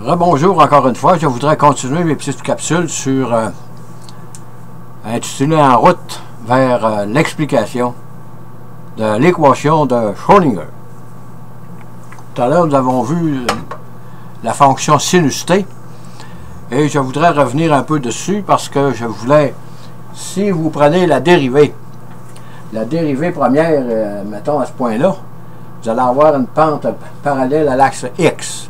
Rebonjour encore une fois. Je voudrais continuer mes petites capsules sur intitulées En route vers l'explication de l'équation de Schrödinger. Tout à l'heure, nous avons vu la fonction sinus t et je voudrais revenir un peu dessus parce que je voulais, si vous prenez la dérivée première, mettons à ce point-là, vous allez avoir une pente parallèle à l'axe X.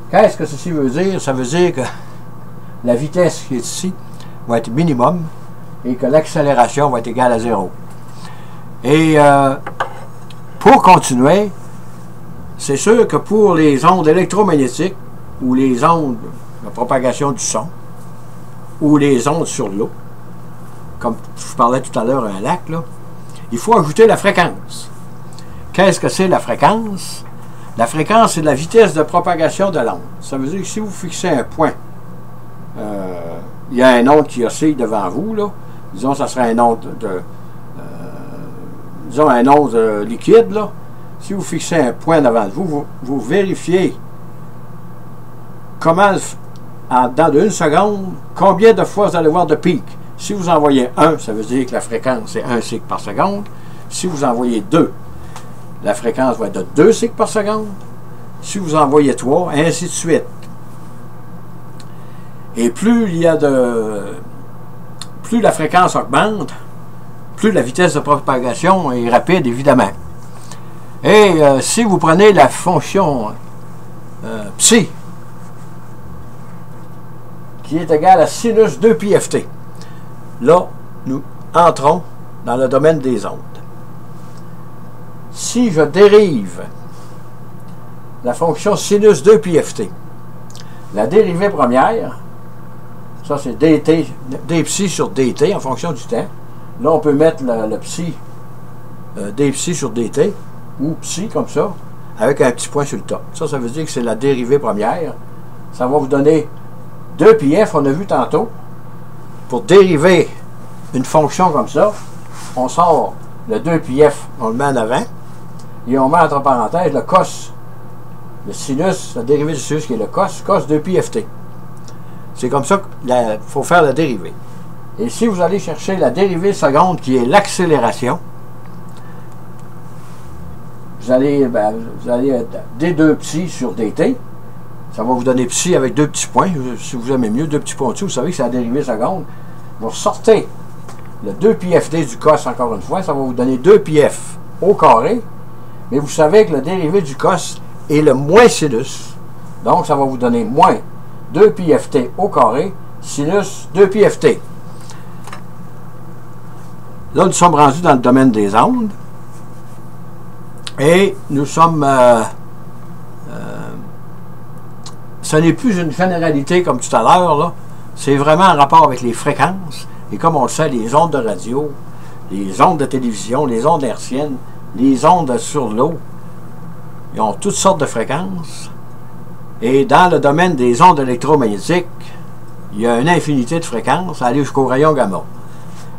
Qu'est-ce que ceci veut dire? Ça veut dire que la vitesse qui est ici va être minimum et que l'accélération va être égale à 0. Et pour continuer, c'est sûr que pour les ondes électromagnétiques ou les ondes de propagation du son ou les ondes sur l'eau, comme je parlais tout à l'heure à un lac, là, il faut ajouter la fréquence. Qu'est-ce que c'est la fréquence? La fréquence, c'est la vitesse de propagation de l'onde. Ça veut dire que si vous fixez un point, il y a un onde qui oscille devant vous, là. Disons, ça serait un onde liquide, là. Si vous fixez un point devant vous, vous vérifiez comment, dans une seconde, combien de fois vous allez voir de pic. Si vous envoyez 1, ça veut dire que la fréquence est 1 cycle par seconde. Si vous envoyez 2, la fréquence va être de 2 cycles par seconde. Si vous envoyez 3, ainsi de suite. Et plus la fréquence augmente, plus la vitesse de propagation est rapide, évidemment. Et si vous prenez la fonction psi, qui est égale à sinus 2πft, là, nous entrons dans le domaine des ondes. Si je dérive la fonction sinus 2πft, la dérivée première, ça c'est dψ sur dt en fonction du temps. Là, on peut mettre le psi dψ sur dt, ou psi comme ça, avec un petit point sur le top. Ça veut dire que c'est la dérivée première. Ça va vous donner 2πf, on a vu tantôt. Pour dériver une fonction comme ça, on sort le 2πf, on le met en avant, et on met entre parenthèses le cos, le sinus, la dérivée du sinus qui est le cos 2πft. C'est comme ça qu'il faut faire la dérivée. Et si vous allez chercher la dérivée seconde qui est l'accélération, vous allez d2 psi sur dt, ça va vous donner psi avec deux petits points, si vous aimez mieux, deux petits points dessus, vous savez que c'est la dérivée seconde. Vous ressortez le 2πfd du cos encore une fois, ça va vous donner 2πf au carré, mais vous savez que la dérivée du cos est le moins sinus, donc ça va vous donner moins 2πft au carré, sinus 2πft. Là, nous sommes rendus dans le domaine des ondes, et nous sommes... ce n'est plus une généralité comme tout à l'heure, là. C'est vraiment en rapport avec les fréquences. Et comme on le sait, les ondes de radio, les ondes de télévision, les ondes hertziennes, les ondes sur l'eau, ils ont toutes sortes de fréquences. Et dans le domaine des ondes électromagnétiques, il y a une infinité de fréquences, aller jusqu'au rayon gamma.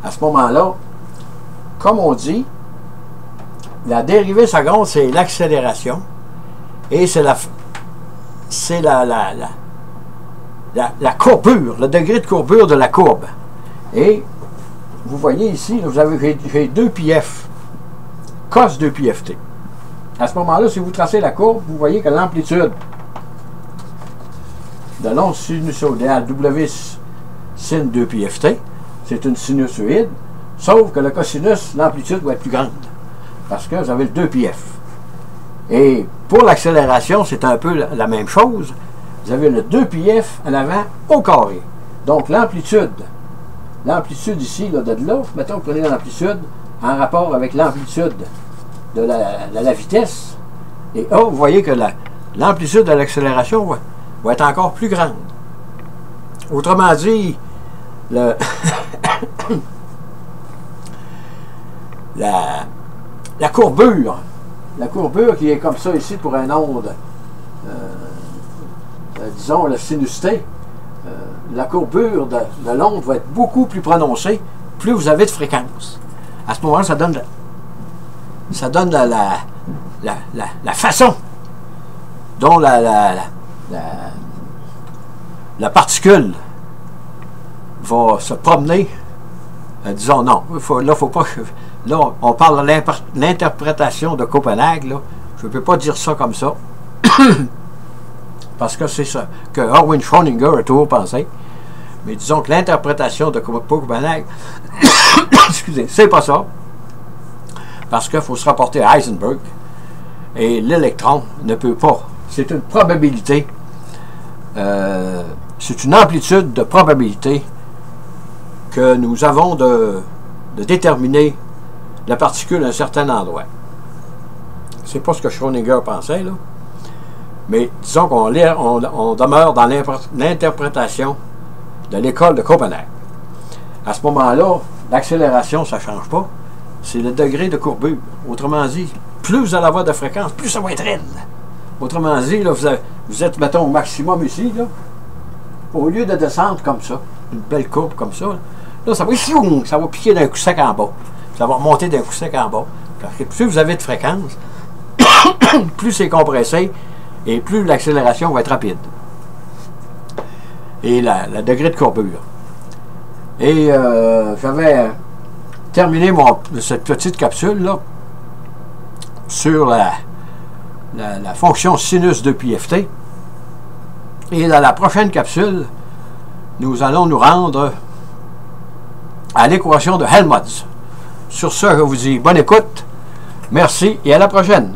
À ce moment-là, comme on dit, la dérivée seconde, c'est l'accélération. Et c'est la courbure, le degré de courbure de la courbe. Et vous voyez ici, là, j'ai 2πf, cos 2πft. À ce moment-là, si vous tracez la courbe, vous voyez que l'amplitude de l'onde sinusoïdale W sin 2πft, c'est une sinusoïde, sauf que le cosinus, l'amplitude va être plus grande, parce que vous avez le 2πf. Et pour l'accélération, c'est un peu la même chose. Vous avez le 2πf en avant au carré. Donc l'amplitude ici, là, de là, mettons que vous prenez l'amplitude en rapport avec l'amplitude de la vitesse. Et vous voyez que l'amplitude de l'accélération va être encore plus grande. Autrement dit, la courbure qui est comme ça ici pour un onde, disons le sinus t, la courbure de l'onde va être beaucoup plus prononcée plus vous avez de fréquence. À ce moment-là, ça donne la façon dont la particule va se promener, disons non, là, faut pas... Là, on parle de l'interprétation de Copenhague, là. Je ne peux pas dire ça comme ça. Parce que c'est ça que Erwin Schrödinger a toujours pensé. Mais disons que l'interprétation de Copenhague, excusez, c'est pas ça. Parce qu'il faut se rapporter à Heisenberg. Et l'électron ne peut pas. C'est une probabilité. C'est une amplitude de probabilité que nous avons de déterminer la particule à un certain endroit. C'est pas ce que Schrödinger pensait, là. Mais disons qu'on demeure dans l'interprétation de l'école de Copenhague. À ce moment-là, l'accélération, ça ne change pas. C'est le degré de courbure. Autrement dit, plus vous allez avoir de fréquence, plus ça va être raide. Autrement dit, là, vous êtes, mettons, au maximum ici, là. Au lieu de descendre comme ça, une belle courbe comme ça, là, ça va piquer d'un coup sec en bas. Ça va remonter d'un coup sec en bas. Parce que plus vous avez de fréquence, plus c'est compressé et plus l'accélération va être rapide. Et le degré de courbure. Et j'avais terminé cette petite capsule-là sur la fonction sinus de pi-ft. Et dans la prochaine capsule, nous allons nous rendre à l'équation de Helmholtz. Sur ce, je vous dis bonne écoute, merci et à la prochaine.